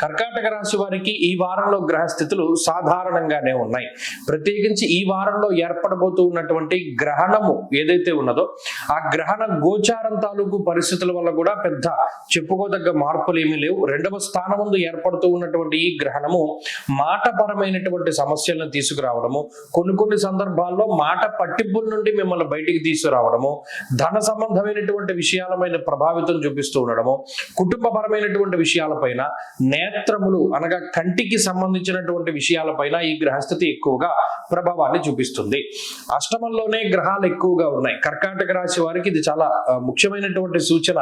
కర్కాటక రాశి వారికి ఈ వారంలో గ్రహస్థితులు సాధారణంగానే ఉన్నాయి. ప్రత్యేకించి ఈ వారంలో ఏర్పడబోతూ ఉన్నటువంటి గ్రహణము ఏదైతే ఉన్నదో ఆ గ్రహణ గోచారం తాలూకు పరిస్థితుల వల్ల కూడా పెద్ద చెప్పుకోదగ్గ మార్పులు ఏమీ లేవు. రెండవ స్థానం ముందు ఏర్పడుతూ ఉన్నటువంటి ఈ గ్రహణము మాటపరమైనటువంటి సమస్యలను తీసుకురావడము, కొన్ని సందర్భాల్లో మాట పట్టింపుల నుండి మిమ్మల్ని బయటికి తీసుకురావడము, ధన సంబంధమైనటువంటి విషయాలపైన ప్రభావితం చూపిస్తూ ఉండడము, కుటుంబపరమైనటువంటి విషయాలపైన, నేత్రములు అనగా కంటికి సంబంధించినటువంటి విషయాలపైన ఈ గ్రహస్థితి ఎక్కువగా ప్రభావాన్ని చూపిస్తుంది. అష్టమంలోనే గ్రహాలు ఎక్కువగా ఉన్నాయి. కర్కాటక రాశి వారికి ఇది చాలా ముఖ్యమైనటువంటి సూచన.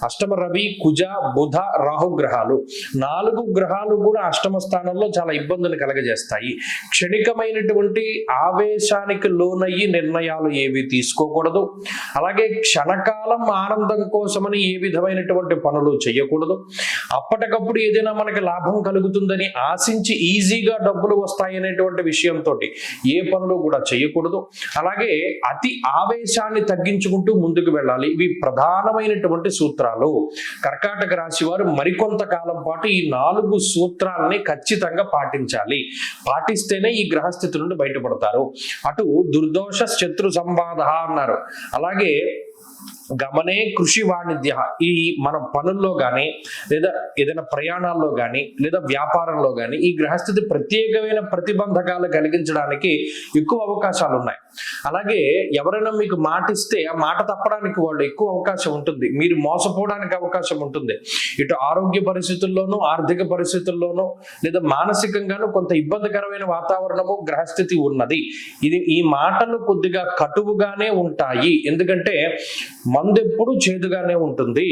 అష్టమ రవి, కుజ, బుధ, రాహు గ్రహాలు, 4 గ్రహాలు కూడా అష్టమ స్థానంలో చాలా ఇబ్బందులు కలగజేస్తాయి. క్షణికమైనటువంటి ఆవేశానికి లోనయ్యి నిర్ణయాలు ఏవి తీసుకోకూడదు. అలాగే క్షణకాలం ఆనందం కోసమని ఏ విధమైనటువంటి పనులు చేయకూడదు. అప్పటికప్పుడు ఏదైనా మనకి లాభం కలుగుతుందని ఆశించి ఈజీగా డబ్బులు వస్తాయనేటువంటి విషయంతో ఏ పనులు కూడా చేయకూడదు. అలాగే అతి ఆవేశాన్ని తగ్గించుకుంటూ ముందుకు వెళ్ళాలి. ఇవి ప్రధానమైనటువంటి సూత్రాలు. కర్కాటక రాశి వారు మరికొంత కాలం పాటు ఈ 4 సూత్రాలని ఖచ్చితంగా పాటించాలి. పాటిస్తేనే ఈ గ్రహస్థితి నుండి బయటపడతారు. అటు దుర్దోష శత్రు సంబాధ అన్నారు. అలాగే గమనే కృషి వాణిజ్య, ఈ మన పనుల్లో కానీ లేదా ఏదైనా ప్రయాణాల్లో కానీ లేదా వ్యాపారంలో కానీ ఈ గ్రహస్థితి ప్రత్యేకమైన ప్రతిబంధకాలు కలిగించడానికి ఎక్కువ అవకాశాలు ఉన్నాయి. అలాగే ఎవరైనా మీకు మాట ఇస్తే ఆ మాట తప్పడానికి వాళ్ళు ఎక్కువ అవకాశం ఉంటుంది. మీరు మోసపోవడానికి అవకాశం ఉంటుంది. ఇటు ఆరోగ్య పరిస్థితుల్లోనూ, ఆర్థిక పరిస్థితుల్లోనూ లేదా మానసికంగానూ కొంత ఇబ్బందికరమైన వాతావరణము గ్రహస్థితి ఉన్నది. ఈ మాటలు కొద్దిగా కటువుగానే ఉంటాయి. ఎందుకంటే మందు ఎప్పుడు చేదుగానే ఉంటుంది.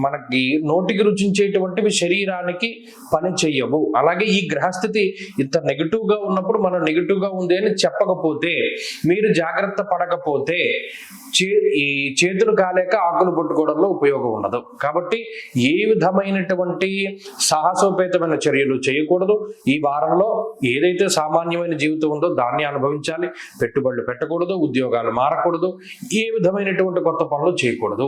మనకి నోటికి రుచించేటువంటివి శరీరానికి పని చెయ్యవు. అలాగే ఈ గ్రహస్థితి ఇంత నెగిటివ్ గా ఉన్నప్పుడు మనం నెగిటివ్ గా ఉంది అని చెప్పకపోతే, మీరు జాగ్రత్త పడకపోతే ఈ చేతులు కాలేక ఆకులు పట్టుకోవడంలో ఉపయోగం ఉండదు. కాబట్టి ఏ విధమైనటువంటి సాహసోపేతమైన చర్యలు చేయకూడదు. ఈ వారంలో ఏదైతే సామాన్యమైన జీవితం ఉందో దాన్ని అనుభవించాలి. పెట్టుబడులు పెట్టకూడదు, ఉద్యోగాలు మారకూడదు, ఏ విధమైనటువంటి కొత్త పనులు చేయకూడదు.